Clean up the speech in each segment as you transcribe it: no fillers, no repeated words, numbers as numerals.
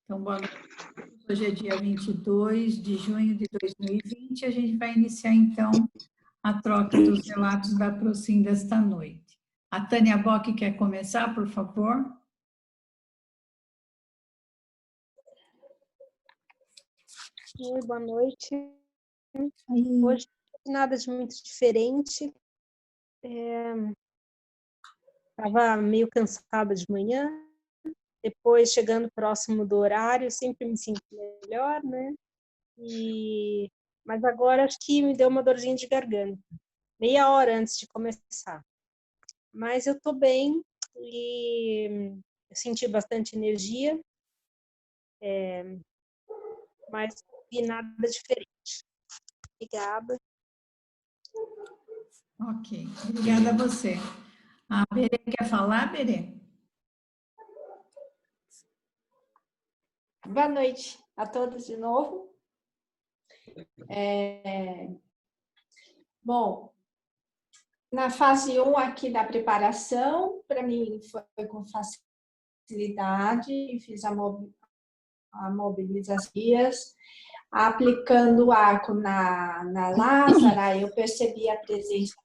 Então, boa noite. Hoje é dia 22 de junho de 2020. A gente vai iniciar, então, a troca dos relatos da Procim desta noite. A Tânia Bock quer começar, por favor? Oi, boa noite. Hoje, nada de muito diferente. Estava meio cansada de manhã. Depois, chegando próximo do horário, sempre me sinto melhor, né? Mas agora acho que me deu uma dorzinha de garganta. Meia hora antes de começar. Mas eu estou bem e eu senti bastante energia. Mas não vi nada diferente. Obrigada. Ok, obrigada a você. A Berê quer falar, Berê? Boa noite a todos de novo. Bom, na fase 1 aqui da preparação, para mim foi com facilidade, fiz a mobilização, aplicando o arco na Lázara, eu percebi a presença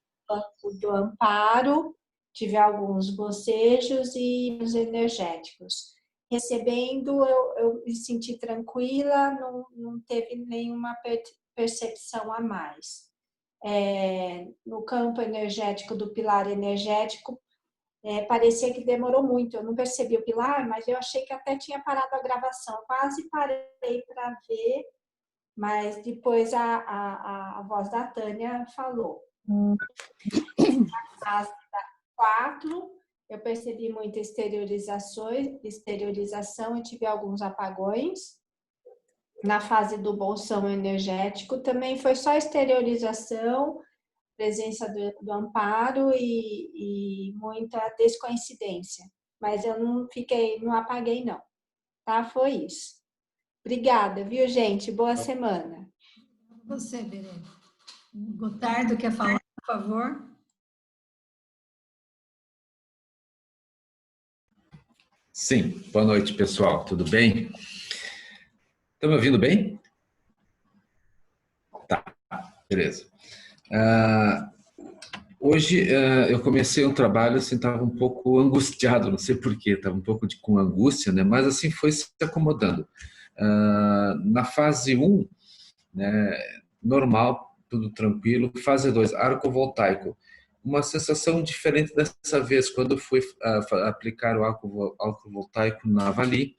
do amparo, tive alguns bocejos e os energéticos. Recebendo, eu me senti tranquila, não teve nenhuma percepção a mais. No campo energético do pilar energético, parecia que demorou muito. Eu não percebi o pilar, mas eu achei que até tinha parado a gravação. Quase parei para ver, mas depois a voz da Tânia falou. Na fase 4, eu percebi muita exteriorização e tive alguns apagões. Na fase do bolsão energético também foi só exteriorização, presença do amparo e muita descoincidência. Mas eu não apaguei não, tá? Foi isso. Obrigada, viu, gente? Boa semana. Você, Berê. Gotardo quer falar, por favor? Sim, boa noite, pessoal. Tudo bem? Estão me ouvindo bem? Tá, beleza. Hoje eu comecei um trabalho, assim, estava um pouco angustiado, não sei porquê, estava um pouco com angústia, né? Mas assim foi se acomodando. Na fase 1, né, normal, tudo tranquilo. Fase 2, arco voltaico. Uma sensação diferente dessa vez, quando eu fui aplicar o arco voltaico na Avali,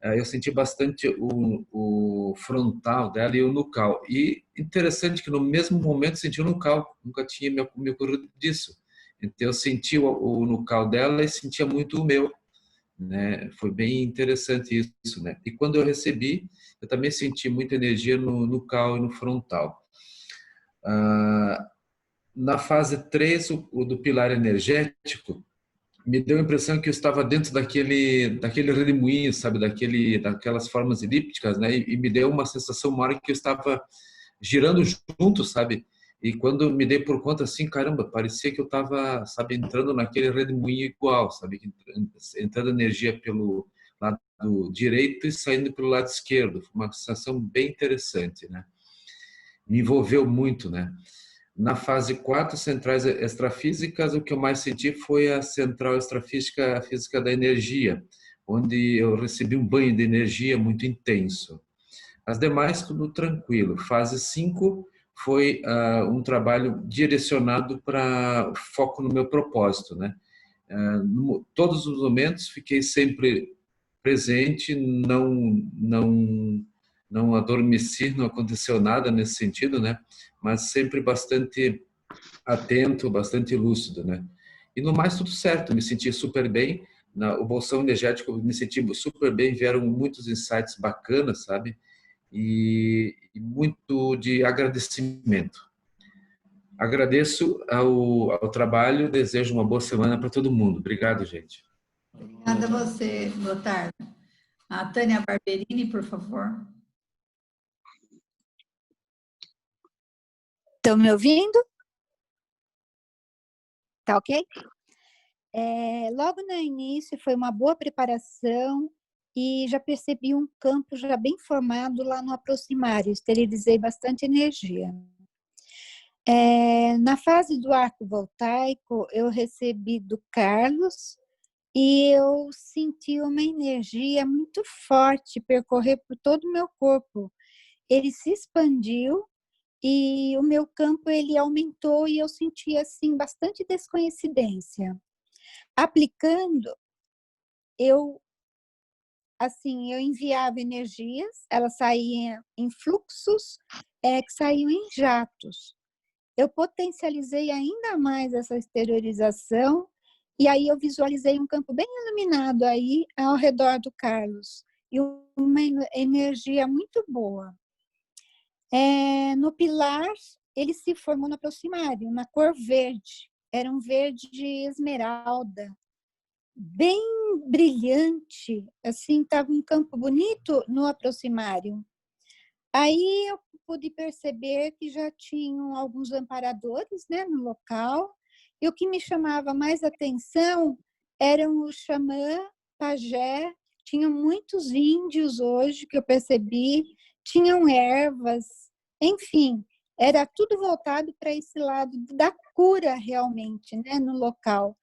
eu senti bastante o frontal dela e o nucal. E interessante que no mesmo momento senti o nucal, nunca tinha me ocorrido disso. Então eu senti o nucal dela e sentia muito o meu, né? Foi bem interessante isso, né? E quando eu recebi, eu também senti muita energia no nucal e no frontal. Na fase 3, o do pilar energético, me deu a impressão que eu estava dentro daquele redemoinho, sabe, daquelas formas elípticas, né? E me deu uma sensação uma hora que eu estava girando junto, sabe? E quando me dei por conta assim, caramba, parecia que eu estava, sabe, entrando naquele redemoinho igual, sabe, entrando energia pelo lado direito e saindo pelo lado esquerdo. Foi uma sensação bem interessante, né? Me envolveu muito, né? Na fase 4, centrais extrafísicas, o que eu mais senti foi a central extrafísica, a física da energia, onde eu recebi um banho de energia muito intenso. As demais, tudo tranquilo. Fase 5 foi um trabalho direcionado para foco no meu propósito, né? Todos os momentos fiquei sempre presente, não adormeci, não aconteceu nada nesse sentido, né? Mas sempre bastante atento, bastante lúcido, né? E no mais tudo certo, me senti super bem. O bolsão energético me senti super bem, vieram muitos insights bacanas, sabe? E muito de agradecimento. Agradeço ao trabalho, desejo uma boa semana para todo mundo. Obrigado, gente. Obrigada a você, Gotardo. A Tânia Barberini, por favor. Estão me ouvindo? Tá ok? Logo no início foi uma boa preparação, e já percebi um campo já bem formado lá no aproximário, esterilizei bastante energia. Na fase do arco voltaico, eu recebi do Carlos e eu senti uma energia muito forte percorrer por todo o meu corpo. Ele se expandiu e o meu campo ele aumentou e eu senti assim bastante descoincidência. Aplicando, eu enviava energias, elas saíam em fluxos que saíam em jatos. Eu potencializei ainda mais essa exteriorização e aí eu visualizei um campo bem iluminado aí ao redor do Carlos e uma energia muito boa. No pilar, ele se formou no aproximário, na cor verde. Era um verde esmeralda, bem brilhante, assim, estava um campo bonito no aproximário. Aí eu pude perceber que já tinham alguns amparadores, né, no local, e o que me chamava mais atenção eram o xamã, pajé, tinham muitos índios hoje que eu percebi, tinham ervas, enfim, era tudo voltado para esse lado da cura realmente, né, no local.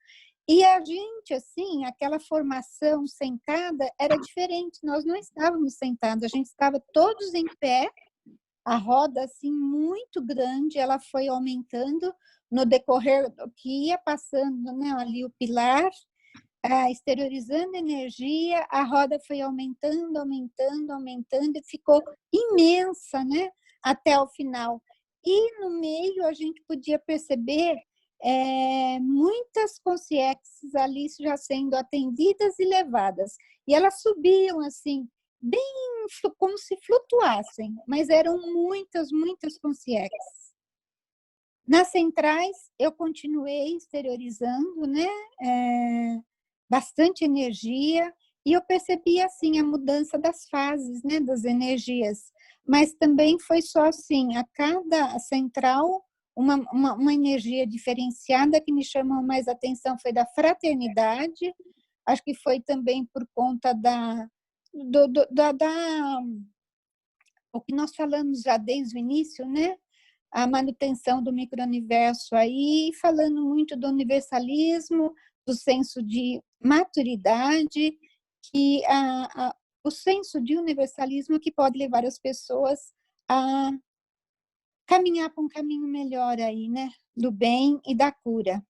E a gente, assim, aquela formação sentada era diferente, nós não estávamos sentados, a gente estava todos em pé, a roda, assim, muito grande, ela foi aumentando no decorrer do que ia passando, né, ali o pilar, exteriorizando energia, a roda foi aumentando, aumentando, aumentando, e ficou imensa, né, até o final. E no meio a gente podia perceber muitas consciências ali já sendo atendidas e levadas. E elas subiam assim, bem como se flutuassem, mas eram muitas, muitas consciências. Nas centrais, eu continuei exteriorizando, né? Bastante energia, e eu percebi assim a mudança das fases, né? Das energias. Mas também foi só assim, a cada central, uma energia diferenciada. Que me chamou mais atenção foi da fraternidade, acho que foi também por conta o que nós falamos já desde o início, né? A manutenção do micro-universo aí, falando muito do universalismo, do senso de maturidade, que o senso de universalismo que pode levar as pessoas a caminhar para um caminho melhor aí, né? Do bem e da cura.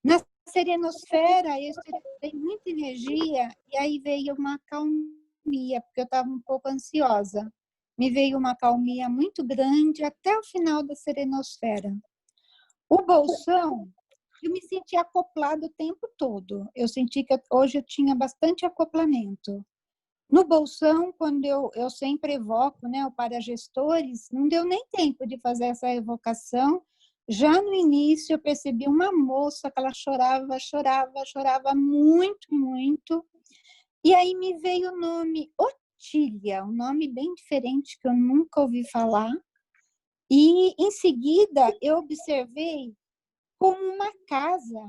Na serenosfera, eu esterilizei muita energia e aí veio uma calmia, porque eu estava um pouco ansiosa. Me veio uma calmia muito grande até o final da serenosfera. O bolsão, eu me senti acoplado o tempo todo. Eu senti que hoje eu tinha bastante acoplamento. No bolsão, quando eu sempre evoco, né, o paragestores, não deu nem tempo de fazer essa evocação. Já no início, eu percebi uma moça que ela chorava, chorava, chorava muito, muito. E aí me veio o nome Otília, um nome bem diferente que eu nunca ouvi falar. E, em seguida, eu observei como uma casa.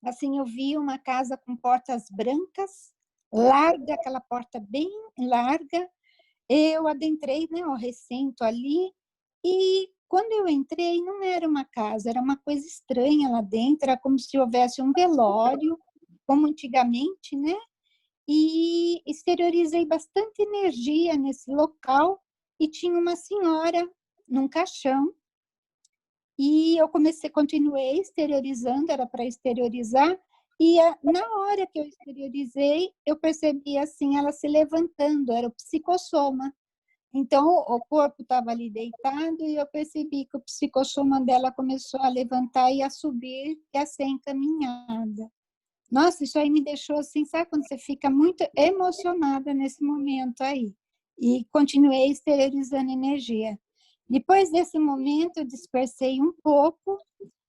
Assim, eu vi uma casa com portas brancas, larga, aquela porta bem larga. Eu adentrei, né, o recinto ali, e quando eu entrei, não era uma casa, era uma coisa estranha lá dentro, era como se houvesse um velório, como antigamente, né? E exteriorizei bastante energia nesse local, e tinha uma senhora num caixão, e eu continuei exteriorizando, era para exteriorizar, e na hora que eu exteriorizei, eu percebi assim, ela se levantando, era o psicossoma. Então, o corpo estava ali deitado e eu percebi que o psicossoma dela começou a levantar e a subir e a ser encaminhada. Nossa, isso aí me deixou assim, sabe quando você fica muito emocionada nesse momento aí? E continuei exteriorizando energia. Depois desse momento, eu dispersei um pouco,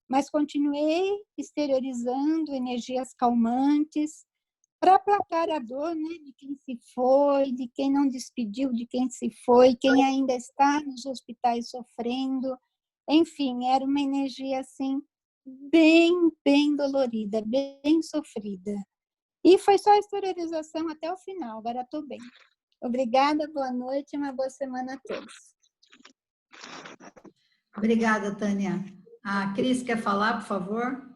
mas continuei exteriorizando energias calmantes para aplacar a dor, né, de quem se foi, de quem não despediu, de quem se foi, quem ainda está nos hospitais sofrendo. Enfim, era uma energia assim bem, bem dolorida, bem sofrida. E foi só a exteriorização até o final, agora estou bem. Obrigada, boa noite e uma boa semana a todos. Obrigada, Tânia. A Cris quer falar, por favor?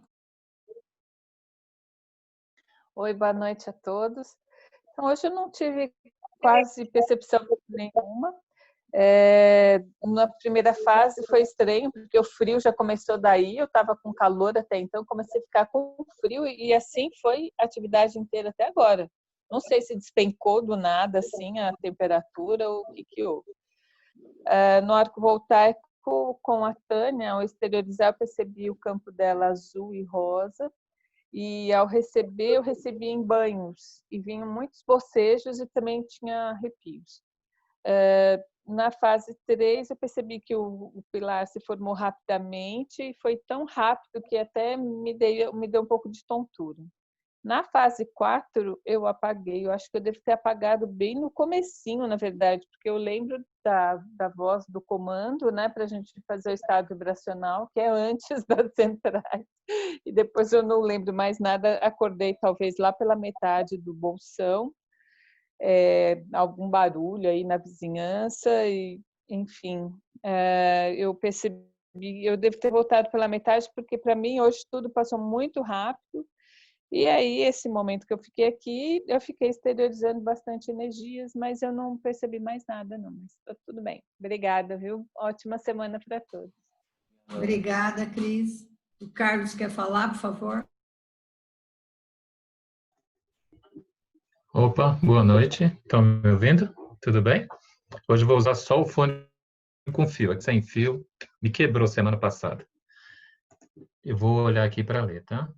Oi, boa noite a todos. Então, hoje eu não tive quase percepção nenhuma. Na primeira fase foi estranho, porque o frio já começou daí, eu estava com calor até então, comecei a ficar com frio e assim foi a atividade inteira até agora. Não sei se despencou do nada assim a temperatura ou o que houve. No arco voltaico com a Tânia, ao exteriorizar, eu percebi o campo dela azul e rosa. E ao receber, eu recebi em banhos e vinham muitos bocejos e também tinha arrepios. Na fase 3, eu percebi que o pilar se formou rapidamente e foi tão rápido que até me deu um pouco de tontura. Na fase 4, eu apaguei. Eu acho que eu devo ter apagado bem no comecinho, na verdade, porque eu lembro da voz do comando, né, para a gente fazer o estado vibracional, que é antes das centrais. E depois eu não lembro mais nada. Acordei talvez lá pela metade do bolsão, algum barulho aí na vizinhança, e, enfim, eu percebi, eu devo ter voltado pela metade, porque para mim hoje tudo passou muito rápido. E aí, esse momento que eu fiquei aqui, eu fiquei exteriorizando bastante energias, mas eu não percebi mais nada, não. Mas tá tudo bem. Obrigada, viu? Ótima semana para todos. Obrigada, Cris. O Carlos quer falar, por favor? Opa, boa noite. Estão me ouvindo? Tudo bem? Hoje eu vou usar só o fone com fio. É que sem fio me quebrou semana passada. Eu vou olhar aqui para ler, tá?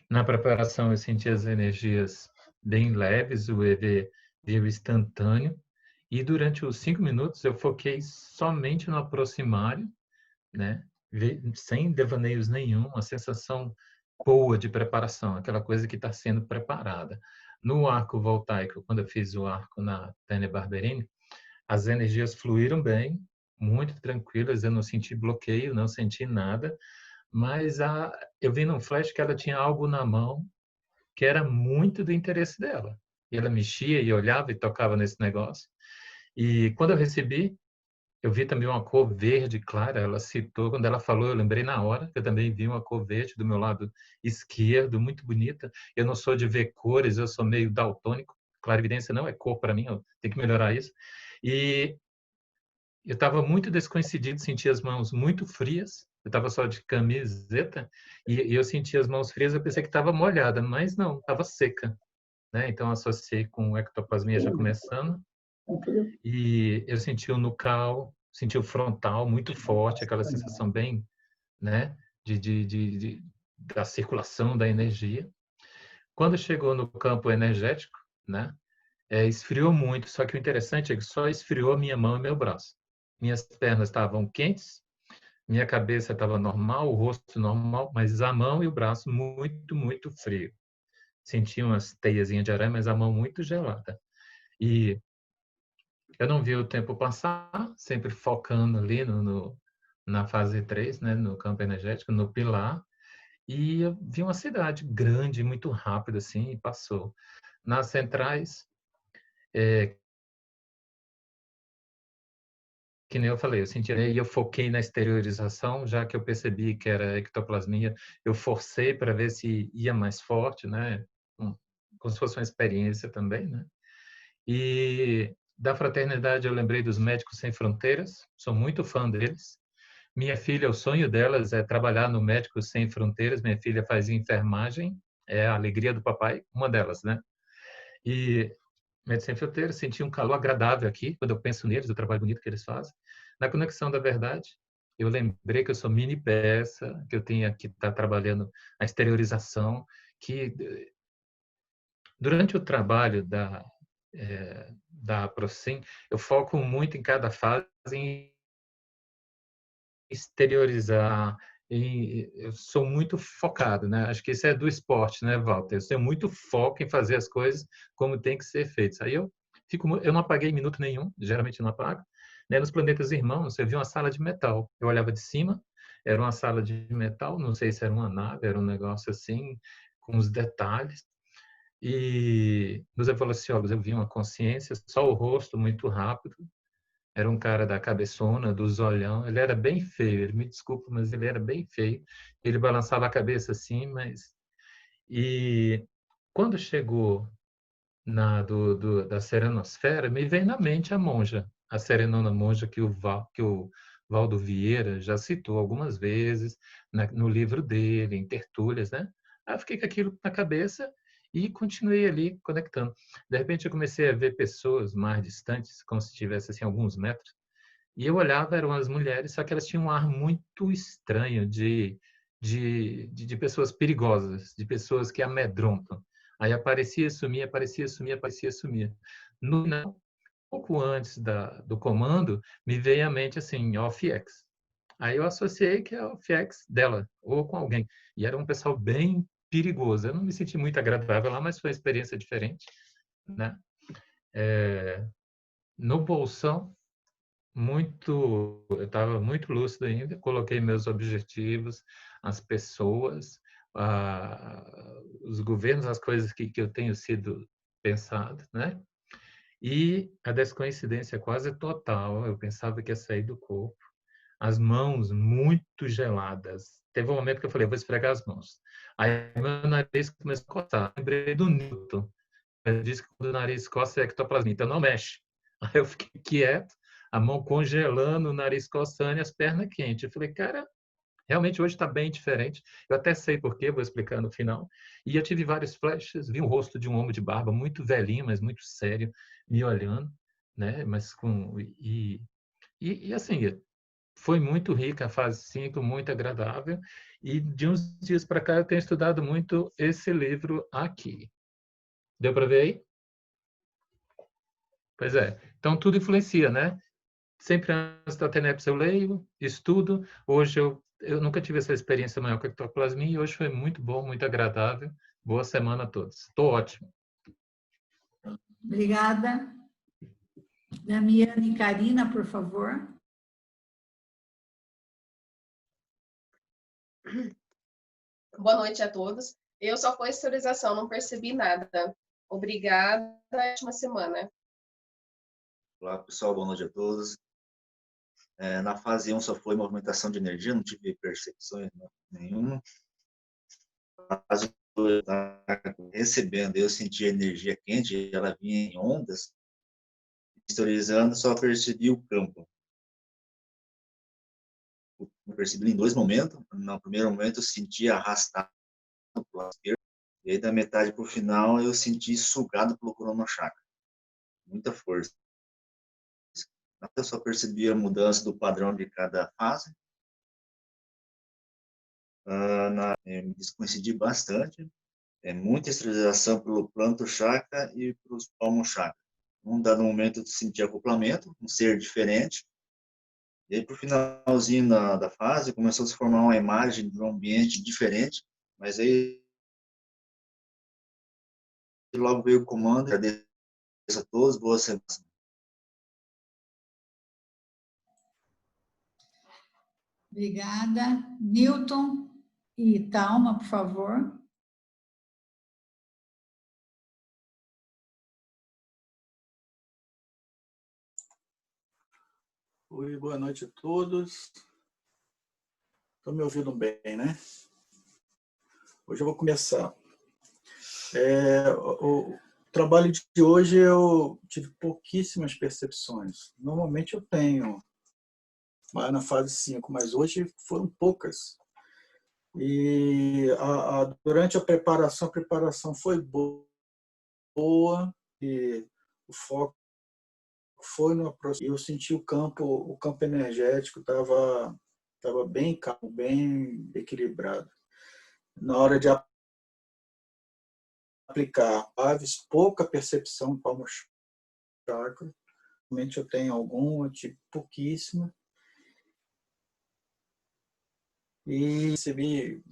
Na preparação eu senti as energias bem leves, o EV veio instantâneo. E durante os 5 minutos eu foquei somente no aproximário, né? Sem devaneios nenhum, uma sensação boa de preparação, aquela coisa que está sendo preparada. No arco voltaico, quando eu fiz o arco na Tânia Barberini, as energias fluíram bem, muito tranquilas, eu não senti bloqueio, não senti nada, mas eu vi num flash que ela tinha algo na mão que era muito do interesse dela. E ela mexia e olhava e tocava nesse negócio. E quando eu recebi, eu vi também uma cor verde clara, ela citou, quando ela falou, eu lembrei na hora, que eu também vi uma cor verde do meu lado esquerdo, muito bonita. Eu não sou de ver cores, eu sou meio daltônico, clarividência não é cor para mim, eu tenho que melhorar isso. E eu estava muito descoincidido, sentia as mãos muito frias, eu estava só de camiseta, e eu sentia as mãos frias, eu pensei que estava molhada, mas não, estava seca. Né? Então, associei com ectoplasmia já começando, e eu senti o nucal, senti o frontal muito forte, aquela sensação bem, né, da circulação da energia. Quando chegou no campo energético, né, esfriou muito, só que o interessante é que só esfriou a minha mão e meu braço. Minhas pernas estavam quentes, minha cabeça estava normal, o rosto normal, mas a mão e o braço muito, muito frio. Senti umas teiazinhas de aranha, mas a mão muito gelada. E eu não vi o tempo passar, sempre focando ali na fase 3, né, no campo energético, no pilar, e eu vi uma cidade grande, muito rápido, assim, e passou. Nas centrais, que nem eu falei, eu senti, e eu foquei na exteriorização, já que eu percebi que era ectoplasmia, eu forcei para ver se ia mais forte, né, como se fosse uma experiência também, né, e da fraternidade eu lembrei dos Médicos Sem Fronteiras, sou muito fã deles. Minha filha, o sonho delas é trabalhar no Médicos Sem Fronteiras. Minha filha faz enfermagem, é a alegria do papai, uma delas, né? E Médicos Sem Fronteiras, senti um calor agradável aqui, quando eu penso neles, o trabalho bonito que eles fazem. Na Conexão da Verdade, eu lembrei que eu sou mini peça, que eu tenho que estar trabalhando a exteriorização, que durante o trabalho da Procim, eu foco muito em cada fase em exteriorizar, eu sou muito focado, né? Acho que isso é do esporte, né, Walter? Eu tenho muito foco em fazer as coisas como tem que ser feitas. Aí eu não apaguei minuto nenhum, geralmente eu não apago. Né? Nos planetas irmãos, eu vi uma sala de metal. Eu olhava de cima, Era uma sala de metal, não sei se era uma nave, era um negócio assim, com os detalhes. E nos evoluciólogos eu vi uma consciência, só o rosto muito rápido. Era um cara da cabeçona, dos olhão. Ele era bem feio, ele me desculpa, mas ele era bem feio. Ele balançava a cabeça assim, mas... E quando chegou da serenosfera, me veio na mente a monja, a serenona monja que o Valdo Vieira já citou algumas vezes no livro dele, em tertúlias, né? Aí eu fiquei com aquilo na cabeça e continuei ali conectando. De repente eu comecei a ver pessoas mais distantes, como se estivesse assim, alguns metros, e eu olhava, eram as mulheres, só que elas tinham um ar muito estranho de pessoas perigosas, de pessoas que amedrontam. Aí aparecia, sumia, aparecia, sumia, aparecia, sumia. No final, pouco antes do comando, me veio à mente assim, OFX. Aí eu associei que é o OFX dela, ou com alguém. E era um pessoal bem perigoso. Eu não me senti muito agradável lá, mas foi uma experiência diferente, né? No Bolsão, eu estava muito lúcido ainda, coloquei meus objetivos, as pessoas, os governos, as coisas que eu tenho sido pensado, né? E a descoincidência quase total, eu pensava que ia sair do corpo, as mãos muito geladas. Teve um momento que eu falei, vou esfregar as mãos. Aí meu nariz começou a coçar. Lembrei do Newton. Ele disse que quando o nariz coça é ectoplasmia, então não mexe. Aí eu fiquei quieto, a mão congelando, o nariz coçando e as pernas quentes. Eu falei, cara, realmente hoje está bem diferente. Eu até sei por quê, vou explicar no final. E eu tive vários flashes, vi o rosto de um homem de barba, muito velhinho, mas muito sério, me olhando, né? Mas assim, foi muito rica a fase 5, muito agradável. E de uns dias para cá eu tenho estudado muito esse livro aqui. Deu para ver aí? Pois é. Então, tudo influencia, né? Sempre antes da TENEPS eu leio, estudo. Hoje eu nunca tive essa experiência maior com a ectoplasmia e hoje foi muito bom, muito agradável. Boa semana a todos. Estou ótimo. Obrigada. Damiane e Karina, por favor. Boa noite a todos. Eu só com a exteriorização, não percebi nada. Obrigada, ótima semana. Olá, pessoal, boa noite a todos. Na fase 1 só foi movimentação de energia, não tive percepções nenhuma. Na fase 2, recebendo, eu senti a energia quente, ela vinha em ondas. Historizando, só percebi o campo. Eu percebi em dois momentos. No primeiro momento, eu senti arrastado para o lado esquerdo. E aí, da metade para o final, eu senti sugado pelo cronochakra. Muita força. Eu só percebi a mudança do padrão de cada fase. Me descoincidi bastante. Muita esterilização pelo planto chakra e pelos palmo chakra. Num dado momento, eu senti acoplamento, um ser diferente. E aí, para o finalzinho da fase, começou a se formar uma imagem de um ambiente diferente. Mas aí, logo veio o comando. Agradeço a todos. Boa semana. Obrigada. Newton e Thalma, por favor. Oi, boa noite a todos. Estão me ouvindo bem, né? Hoje eu vou começar. O trabalho de hoje eu tive pouquíssimas percepções. Normalmente eu tenho, mas na fase 5, mas hoje foram poucas. E durante a preparação foi boa e o foco foi no aproximamento. Eu senti o campo energético estava bem calmo, bem equilibrado. Na hora de aplicar aves, pouca percepção do palmo chakra. Realmente eu tenho alguma, tipo pouquíssima. E recebi,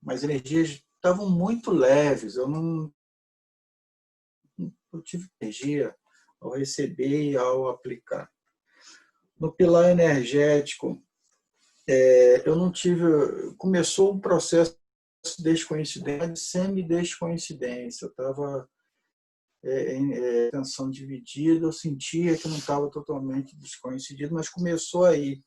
mas energias estavam muito leves. Eu tive energia ao receber e ao aplicar. No pilar energético, eu não tive... Começou um processo de descoincidência, semi-descoincidência. Eu estava em atenção dividida, eu sentia que não estava totalmente descoincidido, mas começou aí.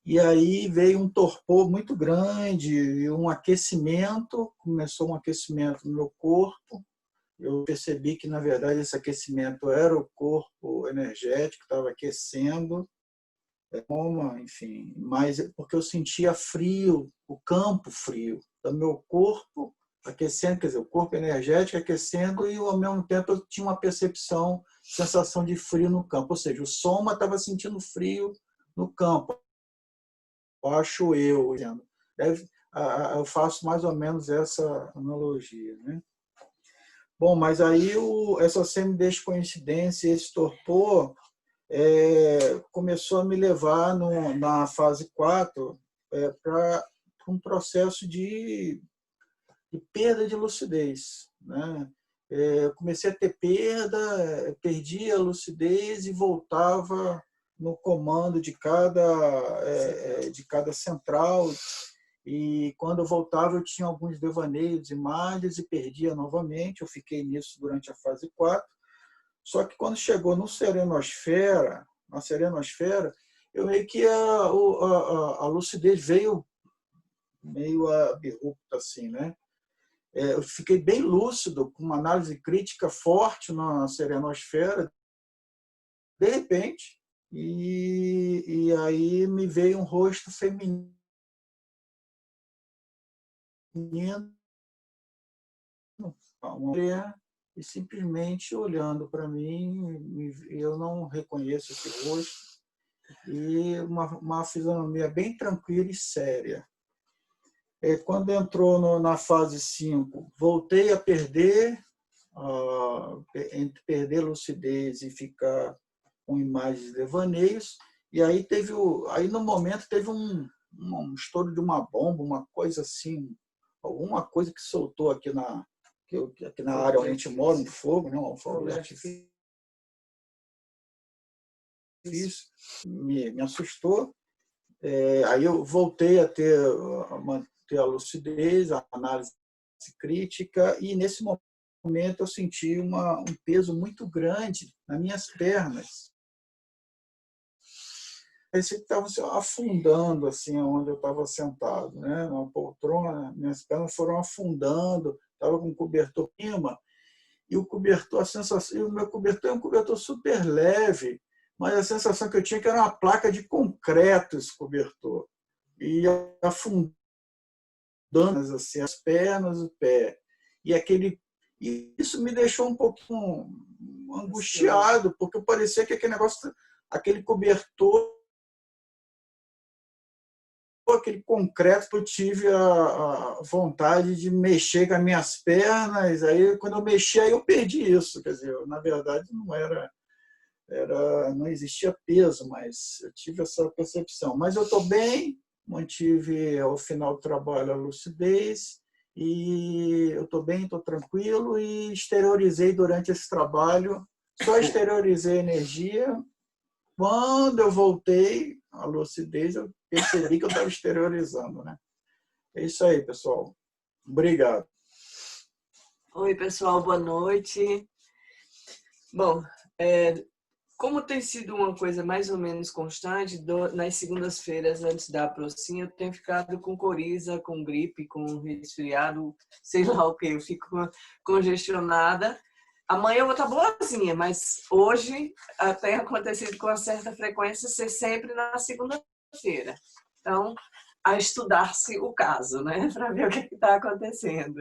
E aí veio um torpor muito grande, um aquecimento, começou um aquecimento no meu corpo. Eu percebi que, na verdade, esse aquecimento era o corpo energético, estava aquecendo, enfim, mas porque eu sentia frio, o campo frio do meu corpo aquecendo, quer dizer, o corpo energético aquecendo e, ao mesmo tempo, eu tinha uma percepção, sensação de frio no campo. Ou seja, o soma estava sentindo frio no campo. Acho eu. Eu faço mais ou menos essa analogia, né? Bom, mas aí essa semi-descoincidência, esse torpor, começou a me levar na fase 4 para um processo de perda de lucidez, né? Eu comecei a ter perda, perdia a lucidez e voltava no comando de cada central. E quando eu voltava, eu tinha alguns devaneios, imagens e perdia novamente. Eu fiquei nisso durante a fase 4. Só que quando chegou na serenosfera, eu meio que a lucidez veio meio abrupta, assim, né? Eu fiquei bem lúcido, com uma análise crítica forte na serenosfera, de repente, e aí me veio um rosto feminino, uma mulher, e simplesmente olhando para mim, eu não reconheço esse rosto, e uma fisionomia bem tranquila e séria. Quando entrou na fase 5, voltei a perder, entre perder lucidez e ficar com imagens de devaneios, e aí no momento teve um estouro de uma bomba, uma coisa assim, alguma coisa que soltou aqui na área onde a gente mora, um fogo, né? Um fogo de artifício, me assustou. Aí eu voltei a ter a lucidez, a análise crítica, e nesse momento eu senti um peso muito grande nas minhas pernas. Parecia que estava afundando assim, onde eu estava sentado, né? Na poltrona, minhas pernas foram afundando, estava com um cobertor em cima, e o cobertor, o meu cobertor é um cobertor super leve, mas a sensação que eu tinha é que era uma placa de concreto esse cobertor. E afundando assim, as pernas, o pé. E isso me deixou um pouquinho angustiado, porque parecia que aquele cobertor, aquele concreto, eu tive a vontade de mexer com as minhas pernas. Aí, quando eu mexi, aí eu perdi isso. Quer dizer, na verdade, não existia peso, mas eu tive essa percepção. Mas eu estou bem, mantive ao final do trabalho a lucidez, e eu estou bem, estou tranquilo, e exteriorizei durante esse trabalho, só exteriorizei energia. Quando eu voltei à lucidez, eu percebi que eu estava exteriorizando, né? É isso aí, pessoal. Obrigado. Oi, pessoal, boa noite. Bom, como tem sido uma coisa mais ou menos constante, nas segundas-feiras antes da Aprocin, eu tenho ficado com coriza, com gripe, com resfriado, sei lá o que, eu fico congestionada. Amanhã eu vou estar boazinha, mas hoje tem acontecido com uma certa frequência ser sempre na segunda-feira. Então, a estudar-se o caso, né, para ver o que está acontecendo.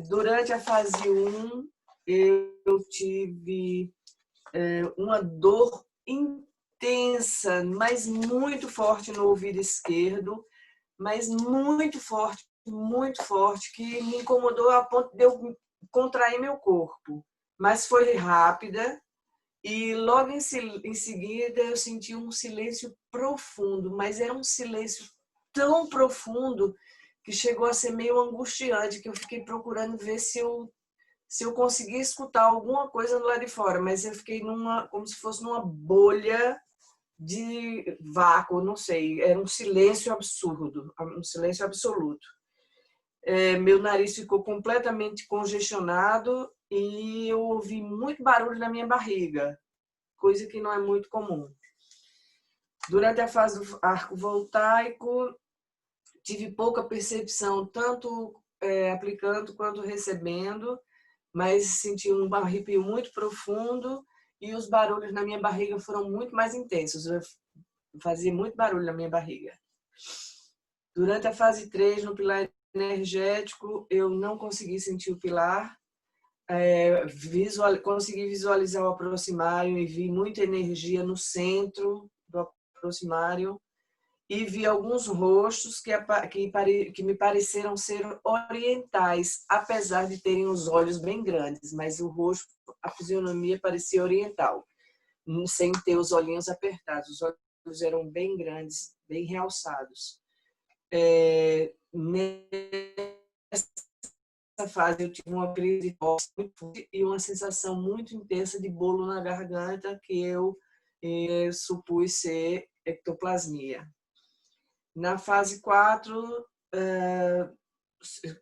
Durante a fase 1, eu tive uma dor intensa, mas muito forte no ouvido esquerdo, mas muito forte, que me incomodou a ponto de eu contrair meu corpo. Mas foi rápida, e logo em seguida eu senti um silêncio profundo, mas era um silêncio tão profundo que chegou a ser meio angustiante, que eu fiquei procurando ver se eu conseguia escutar alguma coisa do lado de fora, mas eu fiquei como se fosse numa bolha de vácuo, não sei, era um silêncio absurdo, um silêncio absoluto. Meu nariz ficou completamente congestionado e eu ouvi muito barulho na minha barriga, coisa que não é muito comum. Durante a fase do arco voltaico, tive pouca percepção, tanto aplicando quanto recebendo, mas senti um arrepio muito profundo e os barulhos na minha barriga foram muito mais intensos. Eu fazia muito barulho na minha barriga. Durante a fase 3, no pilar energético, eu não consegui sentir o pilar. Consegui visualizar o aproximário e vi muita energia no centro do aproximário e vi alguns rostos que me pareceram ser orientais, apesar de terem os olhos bem grandes, mas o rosto, a fisionomia parecia oriental, sem ter os olhinhos apertados. Os olhos eram bem grandes, bem realçados. Nessa fase eu tive uma crise de tosse e uma sensação muito intensa de bolo na garganta que eu supus ser ectoplasmia. Na fase 4,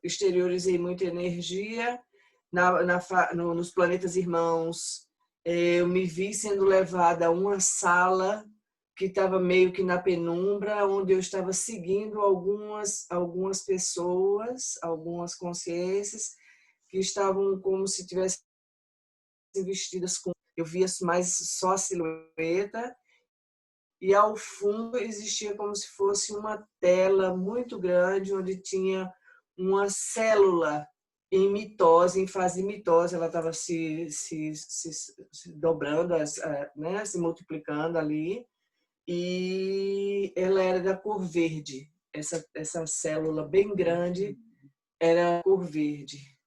exteriorizei muita energia. Nos planetas irmãos, eu me vi sendo levada a uma sala que estava meio que na penumbra, onde eu estava seguindo algumas pessoas, algumas consciências, que estavam como se tivessem vestidas com... Eu via mais só a silhueta, e ao fundo existia como se fosse uma tela muito grande, onde tinha uma célula em mitose, em fase de mitose. Ela estava se dobrando, né, se multiplicando ali, e ela era da cor verde. Essa célula bem grande era cor verde.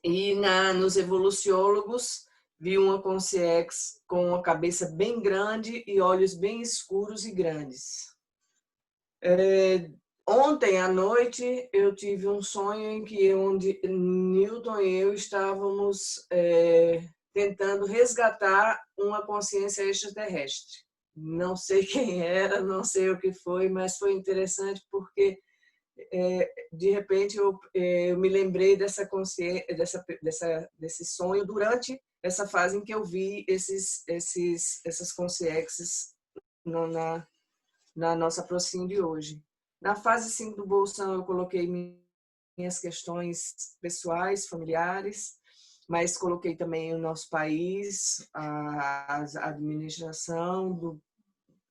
E nos evoluciólogos, vi uma consciex com uma cabeça bem grande e olhos bem escuros e grandes. Ontem à noite eu tive um sonho em que onde Newton e eu estávamos tentando resgatar uma consciência extraterrestre. Não sei quem era, não sei o que foi, mas foi interessante porque de repente eu me lembrei dessa consciência, desse sonho durante essa fase em que eu vi essas consciências na nossa prossim de hoje. Na fase 5 do Bolsão, eu coloquei minhas questões pessoais, familiares, mas coloquei também o nosso país, a administração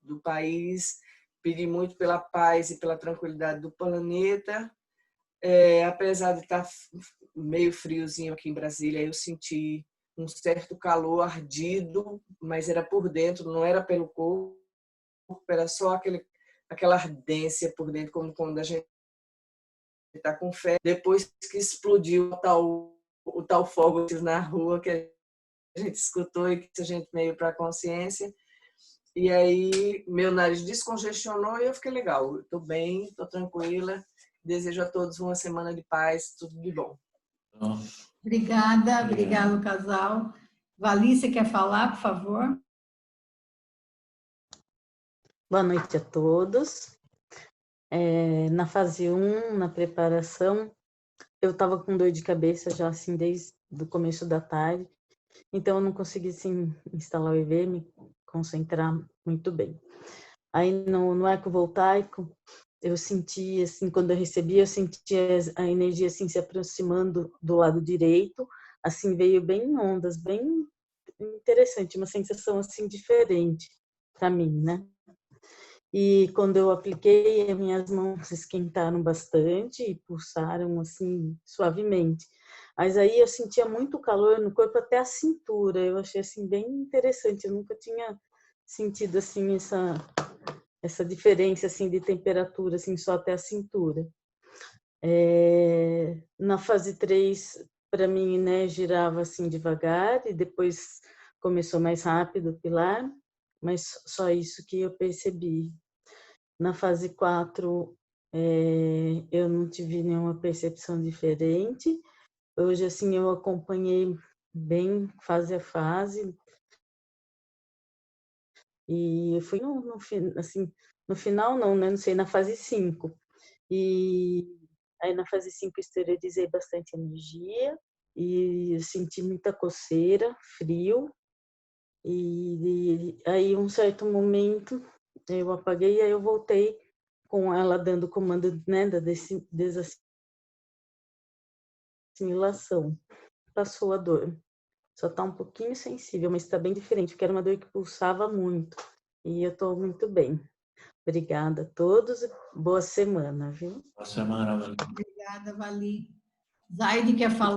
do país, pedi muito pela paz e pela tranquilidade do planeta. Apesar de estar meio friozinho aqui em Brasília, eu senti um certo calor ardido, mas era por dentro, não era pelo corpo, era só aquela ardência por dentro, como quando a gente está com fé. Depois que explodiu o tal fogo na rua que a gente escutou e que a gente veio para a consciência, e aí meu nariz descongestionou e eu fiquei legal. Estou bem, estou tranquila. Desejo a todos uma semana de paz, tudo de bom. Obrigado, casal. Valícia quer falar, por favor? Boa noite a todos. Na fase 1, na preparação, eu estava com dor de cabeça já assim desde o começo da tarde, então eu não consegui assim, instalar o EV, me concentrar muito bem. Aí no arco voltaico, eu senti assim, quando eu recebi, eu senti a energia assim se aproximando do lado direito, assim veio bem em ondas, bem interessante, uma sensação assim diferente para mim, né? E quando eu apliquei, as minhas mãos esquentaram bastante e pulsaram assim suavemente. Mas aí eu sentia muito calor no corpo até a cintura. Eu achei assim bem interessante. Eu nunca tinha sentido assim essa diferença assim de temperatura assim só até a cintura. Na fase 3, para mim, né, girava assim devagar e depois começou mais rápido o pilar, mas só isso que eu percebi. Na fase 4, eu não tive nenhuma percepção diferente. Hoje, assim, eu acompanhei bem fase a fase E eu fui assim, no final não, né? Não sei, na fase 5. E aí na fase 5 exteriorizei bastante energia e eu senti muita coceira, frio. E aí um certo momento eu apaguei e aí eu voltei com ela dando comando, né, da desassimilação. Passou a dor. Só tá um pouquinho sensível, mas está bem diferente, porque era uma dor que pulsava muito. E eu tô muito bem. Obrigada a todos e boa semana, viu? Boa semana, Vali. Obrigada, Vali. Zaide quer falar?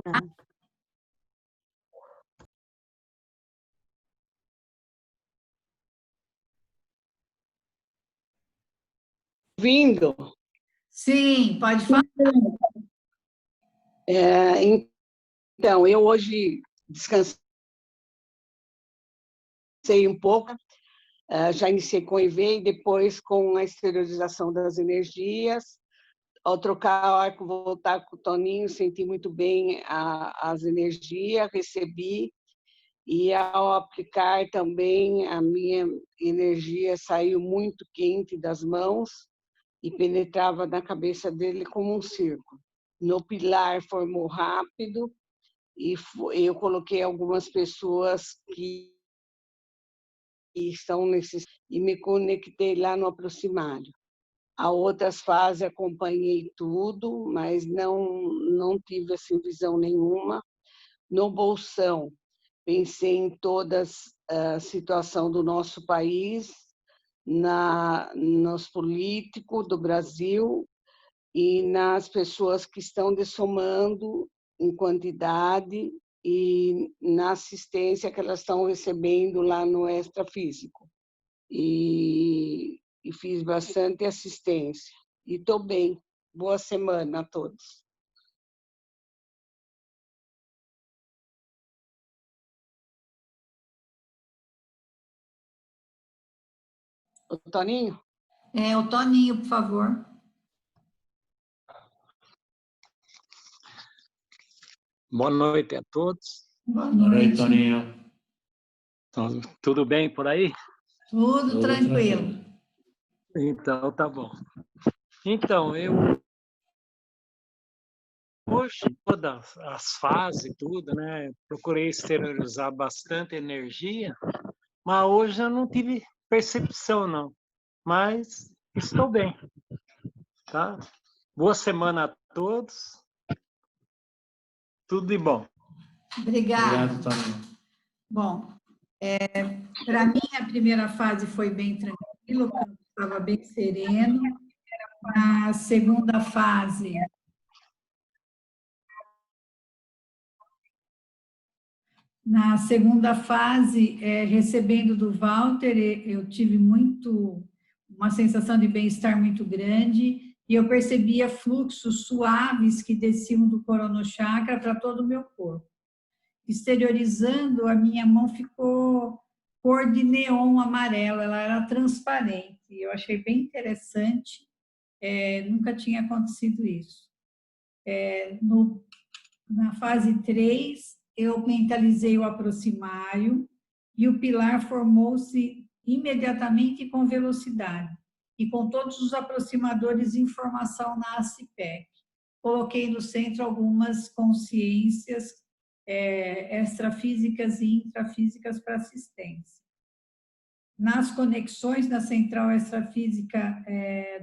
Ouvindo? Sim, pode falar. Então, eu hoje descansei um pouco, já iniciei com o EV e depois com a esterilização das energias. Ao trocar o arco, voltar com o Toninho, senti muito bem as energias, recebi, e ao aplicar também, a minha energia saiu muito quente das mãos e penetrava na cabeça dele como um círculo. No pilar formou rápido, e eu coloquei algumas pessoas que estão nesses e me conectei lá no aproximário. A outras fases acompanhei tudo, mas não tive assim visão nenhuma. No bolsão, pensei em toda a situação do nosso país, nos políticos do Brasil e nas pessoas que estão dessomando em quantidade e na assistência que elas estão recebendo lá no extrafísico. E fiz bastante assistência. E estou bem. Boa semana a todos. O Toninho? O Toninho, por favor. Boa noite a todos. Boa noite, Toninho. Então, tudo bem por aí? Tudo tranquilo. Então, tá bom. Então, eu hoje, todas as fases, tudo, né? Procurei exteriorizar bastante energia, mas hoje eu não tive percepção, não. Mas estou bem, tá? Boa semana a todos. Tudo de bom. Obrigada. Obrigado, Toninho. Bom, para mim a primeira fase foi bem tranquila, o campo estava bem sereno. Na segunda fase, recebendo do Walter, eu tive uma sensação de bem-estar muito grande e eu percebia fluxos suaves que desciam do coronochakra para todo o meu corpo. Exteriorizando, a minha mão ficou cor de neon amarelo, ela era transparente. Eu achei bem interessante, nunca tinha acontecido isso. Na fase 3, eu mentalizei o aproximário e o pilar formou-se imediatamente com velocidade e com todos os aproximadores de informação na ACIPEC. Coloquei no centro algumas consciências extrafísicas e intrafísicas para assistência. Nas conexões da central extrafísica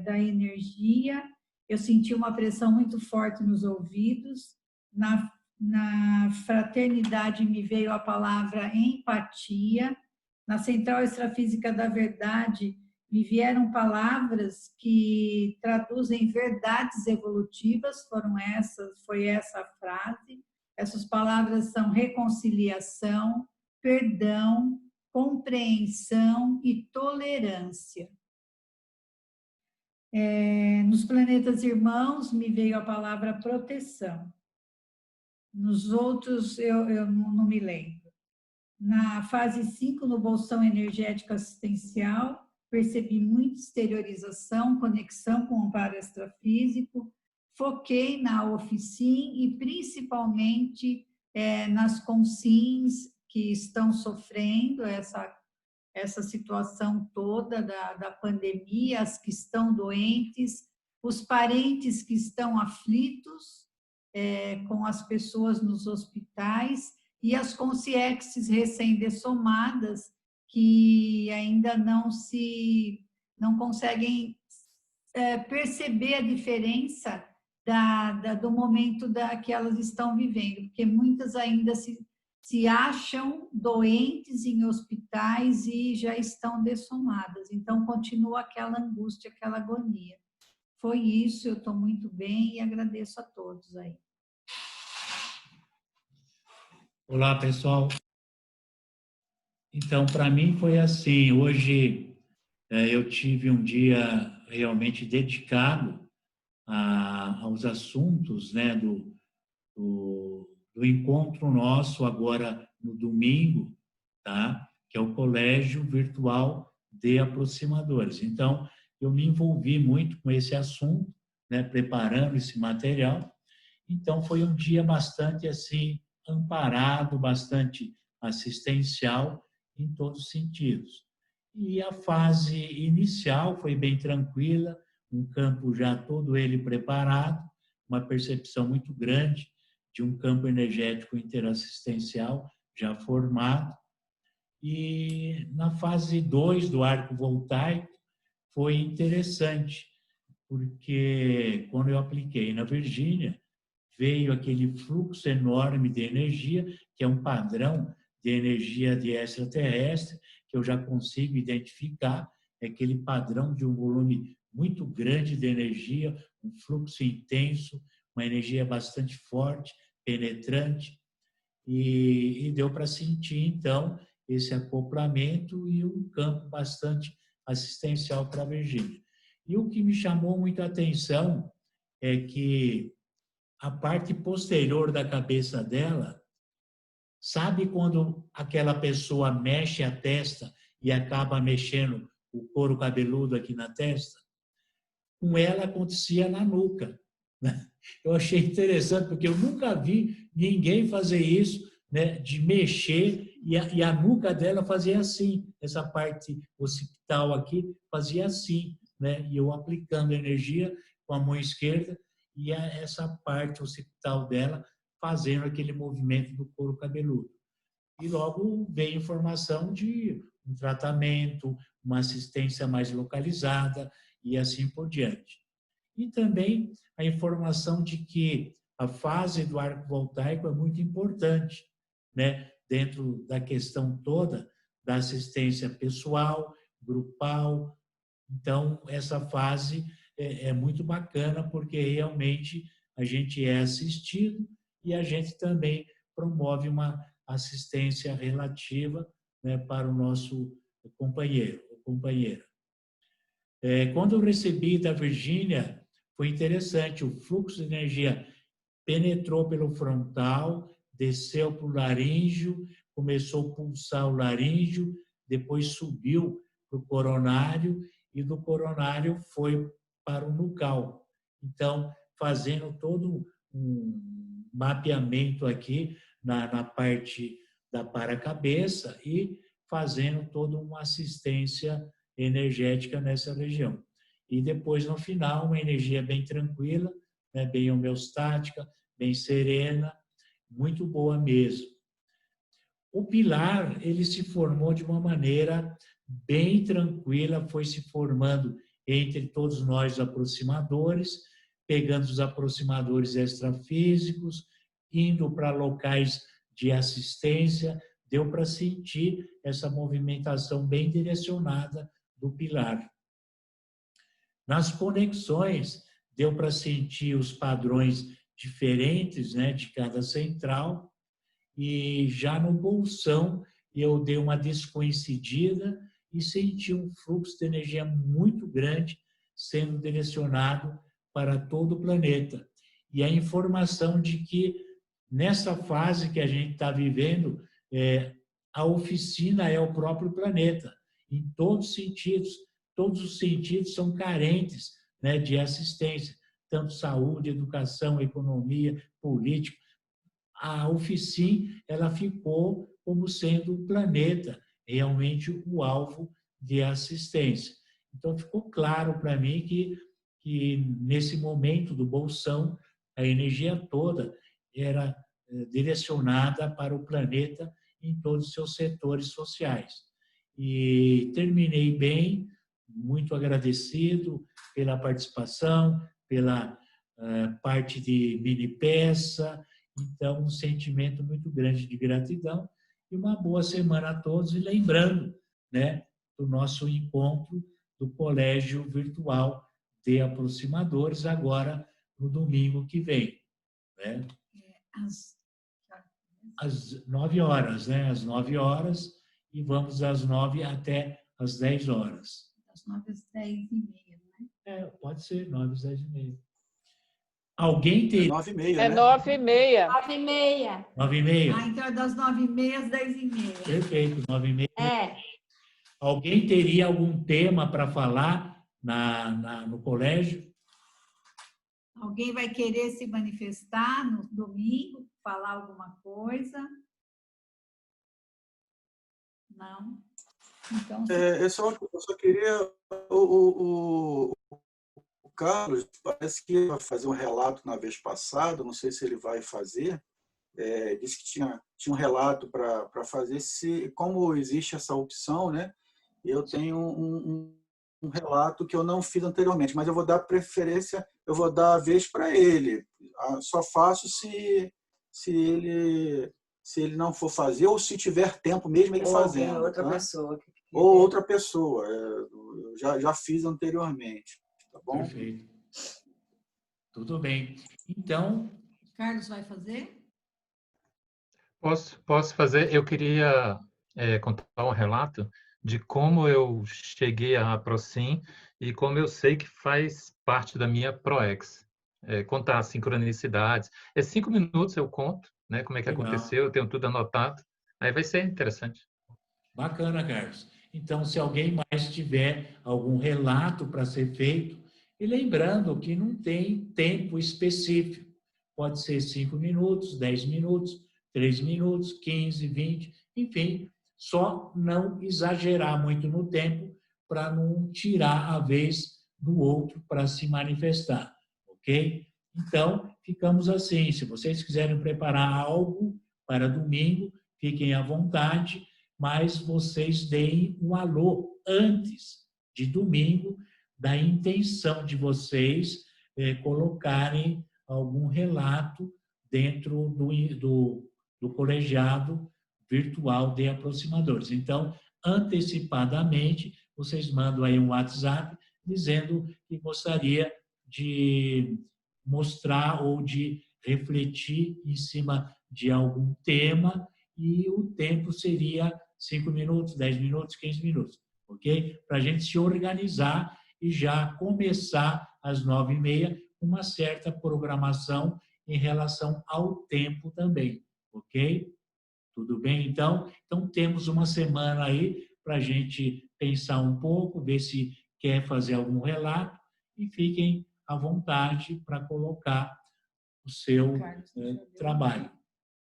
da energia, eu senti uma pressão muito forte nos ouvidos. Na fraternidade me veio a palavra empatia. Na central extrafísica da verdade, me vieram palavras que traduzem verdades evolutivas, foi essa a frase. Essas palavras são reconciliação, perdão, compreensão e tolerância. Nos planetas irmãos, me veio a palavra proteção. Nos outros, eu não me lembro. Na fase 5, no bolsão energético assistencial, percebi muita exteriorização, conexão com o amparo extrafísico, foquei na oficina e principalmente nas consciências que estão sofrendo essa essa situação toda da pandemia, as que estão doentes, os parentes que estão aflitos com as pessoas nos hospitais e as consciências recém-dessomadas que ainda não conseguem perceber a diferença do momento que elas estão vivendo, porque muitas ainda se acham doentes em hospitais e já estão dessomadas. Então, continua aquela angústia, aquela agonia. Foi isso, eu estou muito bem e agradeço a todos aí. Olá, pessoal. Então, para mim foi assim, hoje eu tive um dia realmente dedicado aos assuntos, né, do encontro nosso agora no domingo, tá? Que é o Colégio Virtual de Aproximadores. Então, eu me envolvi muito com esse assunto, né, preparando esse material. Então, foi um dia bastante assim amparado, bastante assistencial em todos os sentidos. E a fase inicial foi bem tranquila, um campo já todo ele preparado, uma percepção muito grande de um campo energético interassistencial já formado. E na fase 2 do arco voltaico foi interessante, porque quando eu apliquei na Virgínia, veio aquele fluxo enorme de energia, que é um padrão de energia de extraterrestre, que eu já consigo identificar, é aquele padrão de um volume muito grande de energia, um fluxo intenso, uma energia bastante forte, penetrante, e deu para sentir, então, esse acoplamento e um campo bastante assistencial para a Virgínia. E o que me chamou muito a atenção é que a parte posterior da cabeça dela, sabe quando aquela pessoa mexe a testa e acaba mexendo o couro cabeludo aqui na testa? Com ela acontecia na nuca. Eu achei interessante, porque eu nunca vi ninguém fazer isso, né, de mexer, e a nuca dela fazia assim, essa parte occipital aqui fazia assim, né, e eu aplicando energia com a mão esquerda, e essa parte occipital dela fazendo aquele movimento do couro cabeludo. E logo veio informação de um tratamento, uma assistência mais localizada e assim por diante. E também a informação de que a fase do arco voltaico é muito importante, né, dentro da questão toda da assistência pessoal, grupal. Então, essa fase é muito bacana, porque realmente a gente é assistido e a gente também promove uma assistência relativa, né, para o nosso companheiro ou companheira. Quando eu recebi da Virgínia, foi interessante, o fluxo de energia penetrou pelo frontal, desceu para o laríngeo, começou a pulsar o laríngeo, depois subiu para o coronário e do coronário foi para o nucal. Então, fazendo todo um mapeamento aqui na parte da paracabeça e fazendo toda uma assistência energética nessa região. E depois, no final, uma energia bem tranquila, né, bem homeostática, bem serena, muito boa mesmo. O pilar, ele se formou de uma maneira bem tranquila, foi se formando entre todos nós aproximadores, pegando os aproximadores extrafísicos, indo para locais de assistência, deu para sentir essa movimentação bem direcionada do pilar. Nas conexões, deu para sentir os padrões diferentes, né, de cada central, e já no bolsão eu dei uma descoincidida e senti um fluxo de energia muito grande sendo direcionado para todo o planeta. E a informação de que nessa fase que a gente está vivendo, a oficina é o próprio planeta, em todos os sentidos são carentes, né, de assistência, tanto saúde, educação, economia, política. A oficina, ela ficou como sendo um planeta realmente o alvo de assistência. Então, ficou claro para mim que nesse momento do bolsão, a energia toda era direcionada para o planeta em todos os seus setores sociais. E terminei bem, muito agradecido pela participação, pela parte de mini peça. Então, um sentimento muito grande de gratidão e uma boa semana a todos. E lembrando, né, do nosso encontro do Colégio Virtual de Aproximadores, agora no domingo que vem. Né? Às 9 horas, né? Às 9 horas, e vamos das 9 até às 10 horas. Das 9 às 10h30, né? Pode ser, 9 às 10h30. Alguém tem... 9h30, É né? 9h30. 9h30. 9h30? Ah, então é das 9h30 às 10h30. Perfeito, 9h30. É. Alguém teria algum tema para falar no colégio? Alguém vai querer se manifestar no domingo, falar alguma coisa? Não? Então, Eu só queria... O Carlos parece que ia fazer um relato na vez passada, não sei se ele vai fazer. Disse que tinha um relato para fazer, como existe essa opção, né? Eu tenho um relato que eu não fiz anteriormente, mas eu vou dar preferência, eu vou dar a vez para ele. Só faço se ele não for fazer, ou se tiver tempo mesmo ele fazendo. Ou outra tá? pessoa. Ou outra pessoa. Eu já fiz anteriormente. Tá bom? Perfeito. Tudo bem. Então... Carlos vai fazer? Posso fazer. Eu queria contar um relato de como eu cheguei à Aprosim e como eu sei que faz parte da minha ProEx. Contar as sincronicidades. 5 minutos eu conto, né, como é que Legal. aconteceu, eu tenho tudo anotado. Aí vai ser interessante. Bacana, Carlos. Então, se alguém mais tiver algum relato para ser feito, e lembrando que não tem tempo específico. Pode ser 5 minutos, 10 minutos, 3 minutos, 15, 20, enfim, só não exagerar muito no tempo para não tirar a vez do outro para se manifestar, ok? Então, ficamos assim. Se vocês quiserem preparar algo para domingo, fiquem à vontade, mas vocês deem um alô antes de domingo da intenção de vocês colocarem algum relato dentro do colegiado virtual de aproximadores. Então, antecipadamente, vocês mandam aí um WhatsApp dizendo que gostaria de mostrar ou de refletir em cima de algum tema, e o tempo seria 5 minutos, 10 minutos, 15 minutos, ok? Para a gente se organizar e já começar às 9h30 uma certa programação em relação ao tempo também, ok? Tudo bem, então? Então, temos uma semana aí para a gente pensar um pouco, ver se quer fazer algum relato, e fiquem à vontade para colocar o seu trabalho.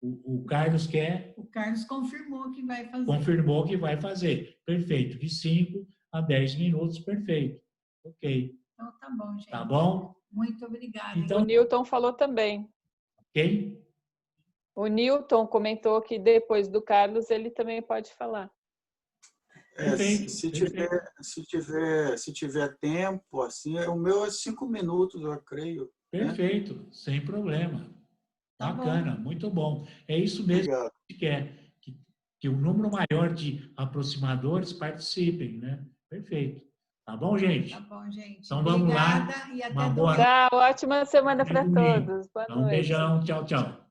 O Carlos quer? O Carlos confirmou que vai fazer. Confirmou que vai fazer. Perfeito. De 5 a 10 minutos, perfeito. Ok. Então, tá bom, gente. Tá bom? Muito obrigada. Então, O Newton falou também. Quem? O Newton comentou que depois do Carlos ele também pode falar. Se tiver tempo, assim, o meu é 5 minutos, eu creio. Perfeito, né? Sem problema. Tá bacana, bom. Muito bom. É isso mesmo Obrigado. que a gente quer, que o número maior de aproximadores participem, né? Perfeito. Tá bom, gente? Tá bom, gente. Então vamos Obrigada lá. E até Uma boa Tchau, ótima semana para todos. Boa Um noite. beijão, tchau, tchau.